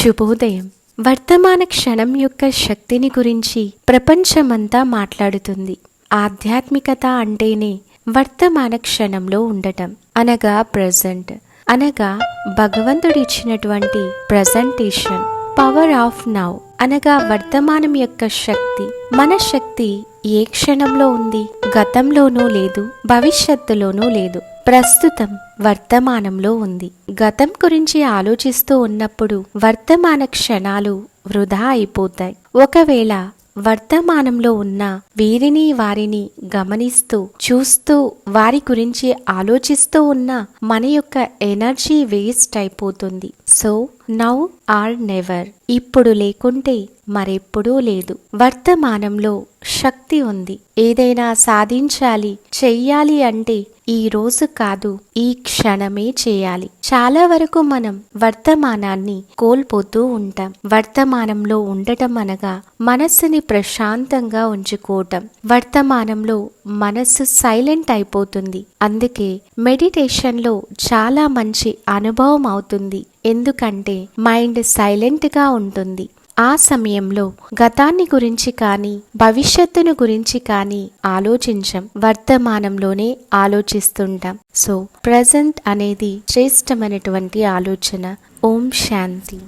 శుభోదయం. వర్తమాన క్షణం యొక్క శక్తిని గురించి ప్రపంచమంతా మాట్లాడుతుంది. ఆధ్యాత్మికత అంటేనే వర్తమాన క్షణంలో ఉండటం, అనగా ప్రజెంట్, అనగా భగవంతుడిచ్చినటువంటి ప్రజెంటేషన్. పవర్ ఆఫ్ నౌ అనగా వర్తమానం యొక్క శక్తి. మన శక్తి ఏ క్షణంలో ఉంది? గతంలోనూ లేదు, భవిష్యత్తులోనూ లేదు, ప్రస్తుతం వర్తమానంలో ఉంది. గతం గురించి ఆలోచిస్తూ ఉన్నప్పుడు వర్తమాన క్షణాలు వృధా అయిపోతాయి. ఒకవేళ వర్తమానంలో ఉన్న వీరిని వారిని గమనిస్తూ చూస్తూ వారి గురించి ఆలోచిస్తూ ఉన్న మన యొక్క ఎనర్జీ వేస్ట్ అయిపోతుంది. So now or never. ఇప్పుడు లేకుంటే మరెప్పుడూ లేదు. వర్తమానంలో శక్తి ఉంది. ఏదైనా సాధించాలి, చెయ్యాలి అంటే ఈ రోజు కాదు, ఈ క్షణమే చేయాలి. చాలా వరకు మనం వర్తమానాన్ని కోల్పోతూ ఉంటాం. వర్తమానంలో ఉండటం అనగా మనస్సుని ప్రశాంతంగా ఉంచుకోవటం. వర్తమానంలో మనస్సు సైలెంట్ అయిపోతుంది. అందుకే మెడిటేషన్లో చాలా మంచి అనుభవం అవుతుంది. ఎందుకంటే మైండ్ సైలెంట్గా ఉంటుంది. ఆ సమయంలో గతాన్ని గురించి కానీ భవిష్యత్తును గురించి కానీ ఆలోచించం, వర్తమానంలోనే ఆలోచిస్తుంటాం. సో ప్రజెంట్ అనేది శ్రేష్టమైనటువంటి ఆలోచన. ఓం శాంతి.